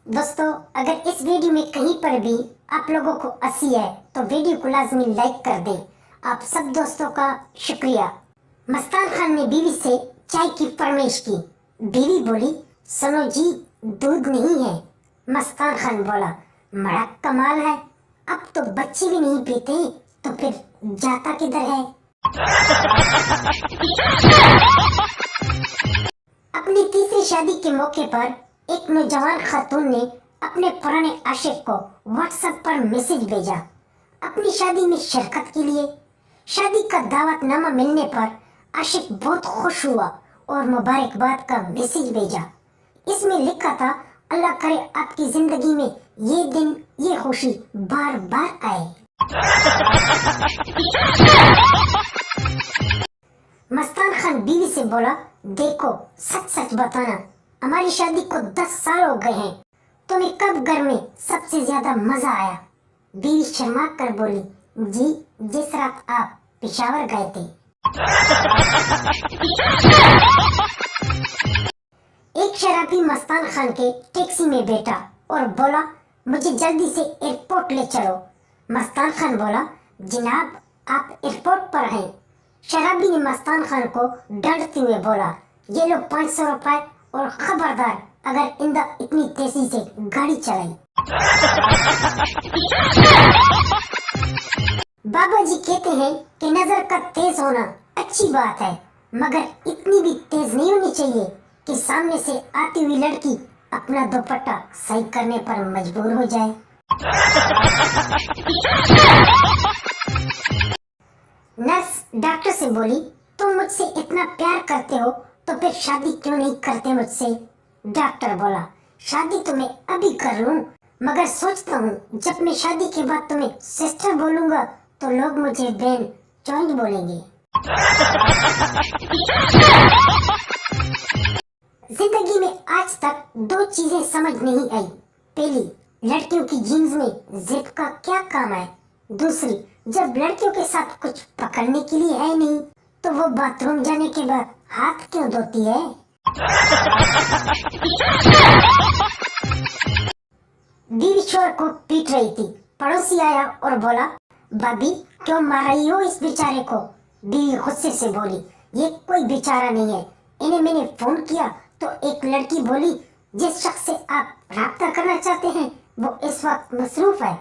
दोस्तों, अगर इस वीडियो में कहीं पर भी आप लोगों को हंसी है तो वीडियो को लाजमी लाइक कर दें। आप सब दोस्तों का शुक्रिया। मस्तान खान ने बीवी से चाय की फरमाइश की। बीवी बोली, सुनो जी, दूध नहीं है। मस्तान खान बोला, बड़ा कमाल है, अब तो बच्चे भी नहीं पीते, तो फिर जाता किधर है? अपनी तीसरी शादी के मौके पर एक नौजवान खातून ने अपने पुराने आशिक को व्हाट्सएप पर मैसेज भेजा अपनी शादी में शिरकत के लिए। शादी का दावतनामा मिलने पर आशिक बहुत खुश हुआ और मुबारकबाद का मैसेज भेजा। इसमें लिखा था, अल्लाह करे आपकी जिंदगी में ये दिन ये खुशी बार बार आए। मस्तान खान बीवी से बोला, देखो सच सच बताना, हमारी शादी को 10 साल हो गए हैं, तुम्हें कब घर में सबसे ज्यादा मजा आया? बीवी शर्मा कर बोली, जी जिस रात आप पेशावर गए थे। एक शराबी मस्तान खान के टैक्सी में बैठा और बोला, मुझे जल्दी से एयरपोर्ट ले चलो। मस्तान खान बोला, जनाब आप एयरपोर्ट पर हैं। शराबी ने मस्तान खान को डांटते हुए बोला, ये लो 500 रुपए और खबरदार अगर इंदा इतनी तेजी से गाड़ी चलाई। बाबा जी कहते हैं कि नजर का तेज होना अच्छी बात है, मगर इतनी भी तेज नहीं होनी चाहिए कि सामने से आती हुई लड़की अपना दुपट्टा सही करने पर मजबूर हो जाए। नर्स डॉक्टर से बोली, तुम मुझसे इतना प्यार करते हो तो फिर शादी क्यों नहीं करते मुझसे? डॉक्टर बोला, शादी तो मैं अभी कर लूं, मगर सोचता हूँ जब मैं शादी के बाद तुम्हें सिस्टर बोलूंगा तो लोग मुझे बहन चौंज बोलेंगे। जिंदगी में आज तक 2 चीजें समझ नहीं आई। पहली, लड़कियों की जीन्स में जिप का क्या काम है? दूसरी, जब लड़कियों के साथ कुछ पकड़ने के लिए है नहीं तो वो बाथरूम जाने के बाद हाथ क्यों धोती है? बीवी शोर को पीट रही थी। पड़ोसी आया और बोला, भाभी क्यों मार रही हो इस बेचारे को? बीवी गुस्से से बोली, ये कोई बेचारा नहीं है, इन्हें मैंने फोन किया तो एक लड़की बोली जिस शख्स से आप राब्ता करना चाहते हैं वो इस वक्त मसरूफ है।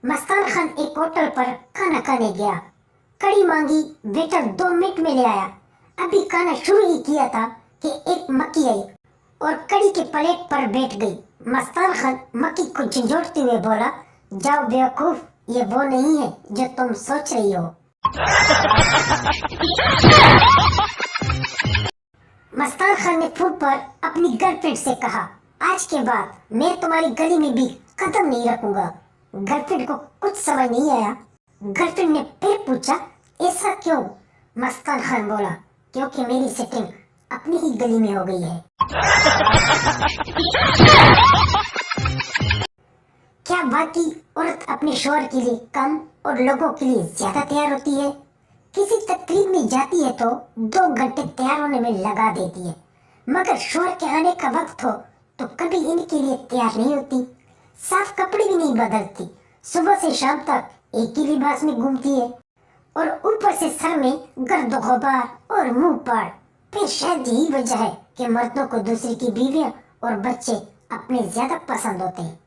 मस्तान खान एक होटल पर खाना खाने गया। कड़ी मांगी, वेटर 2 मिनट में ले आया। अभी खाना शुरू ही किया था कि एक मक्खी आई और कड़ी के प्लेट पर बैठ गई। मस्तान खान मक्खी को झंझोड़ते हुए बोला, जाओ बेवकूफ, ये वो नहीं है जो तुम सोच रही हो। मस्तान खान ने फोन पर अपनी गर्लफ्रेंड से कहा, आज के बाद मैं तुम्हारी गली में भी कदम नहीं रखूंगा। गर्लफ्रेंड को कुछ समझ नहीं आया। गर्लफ्रेंड ने फिर पूछा, ऐसा क्यों? मस्तान खान बोला, क्योंकि मेरी सेटिंग अपनी ही गली में हो गई है। क्या बाकी औरत अपने शौहर के लिए कम और लोगों के लिए ज्यादा तैयार होती है? किसी तकरीब में जाती है तो 2 घंटे तैयार होने में लगा देती है, मगर शौहर के आने का वक्त हो तो कभी इनके लिए तैयार नहीं होती। साफ कपड़े भी नहीं बदलती, सुबह से शाम तक एक ही लिबास में घूमती है और ऊपर से सर में गर्द गुबार और मुंह पाड़। फिर शायद यही वजह है कि मर्दों को दूसरे की बीवियां और बच्चे अपने ज्यादा पसंद होते हैं।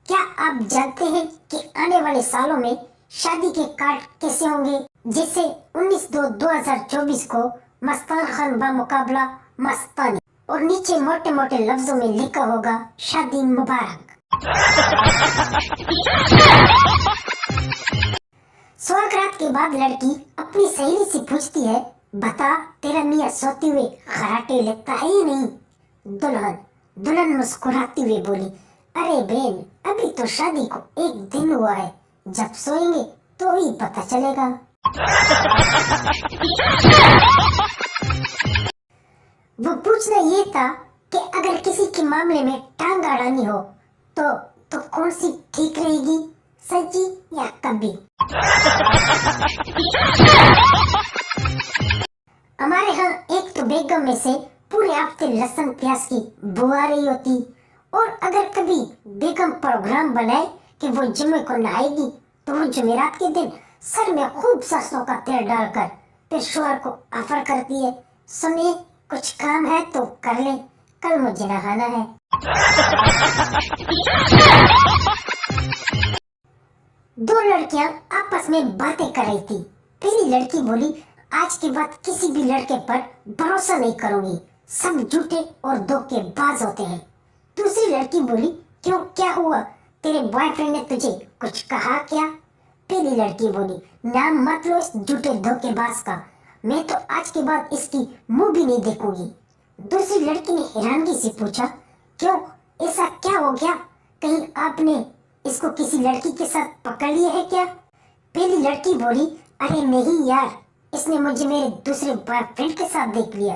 क्या आप जानते हैं कि आने वाले सालों में शादी के कार्ड कैसे होंगे? जैसे 19/2/2024 को मस्तान खान बा मुकाबला मस्तानी और नीचे मोटे मोटे लफ्जों में लिखा होगा, शादी मुबारक। स्वर्गरात के बाद लड़की अपनी सहेली से पूछती है, बता तेरा मियाँ सोते हुए खराटे लेता है या नहीं? दुल्हन मुस्कुराती हुए बोली, अरे बहन, अभी तो शादी को 1 दिन हुआ है, जब सोएंगे तो ही पता चलेगा। वो पूछना ये था कि अगर किसी के मामले में टांग अड़ानी हो तो कौन सी ठीक रहेगी, सच्ची या कभी? में से पूरे हफ्ते लहसुन प्याज की बू आ रही होती। और अगर कभी बेगम प्रोग्राम बनाए कि वो जुम्मे को नहाएगी, तो वो जुमेरात के दिन सर में खूब सरसों का तेल डालकर फिर शोहर को ऑफर करती है, सुनिए कुछ काम है तो कर ले, कल मुझे नहाना है। दो लड़कियां आपस में बातें कर रही थी। पहली लड़की बोली, आज के बाद किसी भी लड़के पर भरोसा नहीं करूंगी, सब झूठे और धोखेबाज होते हैं। दूसरी लड़की बोली, क्यों, क्या हुआ, तेरे बॉयफ्रेंड ने तुझे कुछ कहा क्या? पहली लड़की बोली, नाम मत लो इस झूठे धोखेबाज का, मैं तो आज के बाद इसकी मुंह भी नहीं देखूंगी। दूसरी लड़की ने हैरानगी से पूछा, क्यों, ऐसा क्या हो गया, कहीं आपने इसको किसी लड़की के साथ पकड़ लिया है क्या? पहली लड़की बोली, अरे नहीं यार, इसने मुझे मेरे दूसरे बॉयफ्रेंड के साथ देख लिया,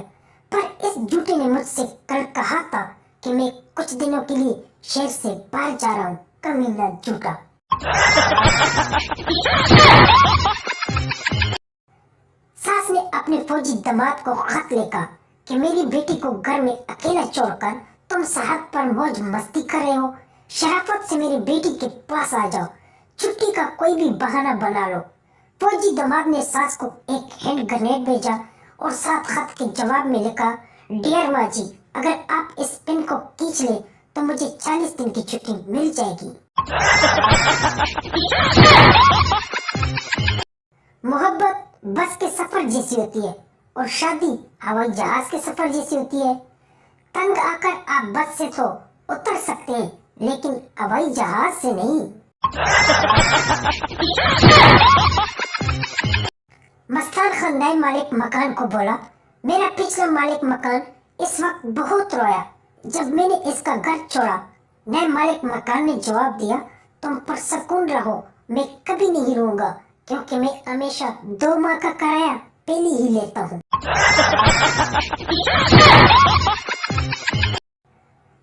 पर इस झूठे ने मुझसे कल कहा था कि मैं कुछ दिनों के लिए शहर से बाहर जा रहा हूँ, कमीना झूठा। सास ने अपने फौजी दामाद को खत लिखा कि मेरी बेटी को घर में अकेला छोड़कर तुम सरहद पर मौज मस्ती कर रहे हो, शराफत से मेरी बेटी के पास आ जाओ, छुट्टी का कोई भी बहाना बना लो। फौजी दामाद ने सास को एक हैंड ग्रेनेड भेजा और साथ खत के जवाब में लिखा, डियर माँ जी, अगर आप इस पिन को खींच ले तो मुझे 40 दिन की छुट्टी मिल जाएगी। मोहब्बत बस के सफर जैसी होती है और शादी हवाई जहाज के सफर जैसी होती है। तंग आकर आप बस से तो उतर सकते हैं, लेकिन हवाई जहाज से नहीं। मस्तान खान नए मालिक मकान को बोला, मेरा पिछला मालिक मकान इस वक्त बहुत रोया जब मैंने इसका घर छोड़ा। नए मालिक मकान ने जवाब दिया, तुम पुरसकून रहो, मैं कभी नहीं रोऊंगा, क्योंकि मैं हमेशा 2 माह का किराया पहले ही लेता हूँ।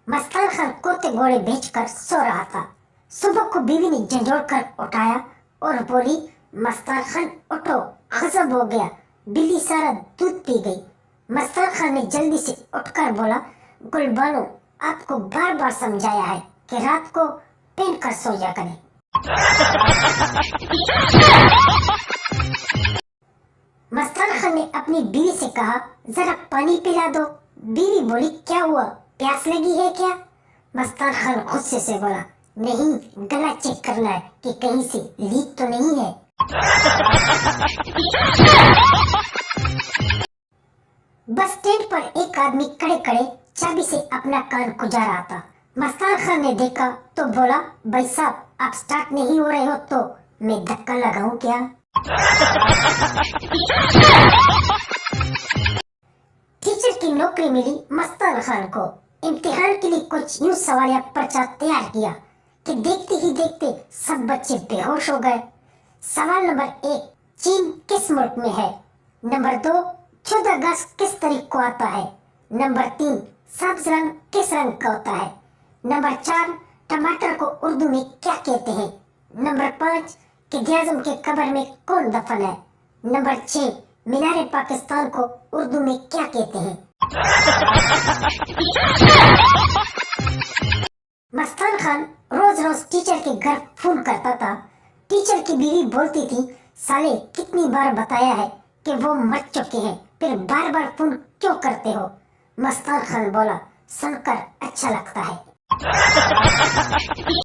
मस्तान खान कोते घोड़े बेचकर सो रहा था। सुबह को बीवी ने झंझोड़ कर उठाया और बोली, मस्तान खान उठो, गजब हो गया, बिल्ली सारा दूध पी गई। मस्तान खान ने जल्दी से उठकर बोला, गुलबानो, आपको बार बार समझाया है कि रात को पहन कर सो जा करें। मस्तान खान ने अपनी बीवी से कहा, जरा पानी पिला दो। बीवी बोली, क्या हुआ, प्यास लगी है क्या? मस्तान खान गुस्से से बोला, नहीं, गला चेक करना है कि कहीं से लीक तो नहीं है। बस स्टैंड पर एक आदमी खड़े खड़े चाबी से अपना कान खुजा रहा था। मस्तान खान ने देखा तो बोला, भाई साहब, आप स्टार्ट नहीं हो रहे हो तो मैं धक्का लगाऊं क्या? टीचर की नौकरी मिली मस्तान खान को। इम्तिहान के लिए कुछ यूं सवाल या पर्चा तैयार किया कि देखते ही देखते सब बच्चे बेहोश हो गए। सवाल नंबर 1, चीन किस मुल्क में है? नंबर 2, 14 अगस्त किस तारीख को आता है? नंबर 3, सब्ज रंग किस रंग का होता है? नंबर 4, टमाटर को उर्दू में क्या कहते हैं? नंबर 5, क़िद-ए-आज़म के कब्र में कौन दफन है? नंबर 6, मीनार पाकिस्तान को उर्दू में क्या कहते हैं? मस्तान खान रोज रोज टीचर के घर फोन करता था। टीचर की बीवी बोलती थी, साले कितनी बार बताया है कि वो मर चुके हैं, फिर बार बार फोन क्यों करते हो? मस्तान खान बोला, सुनकर अच्छा लगता है।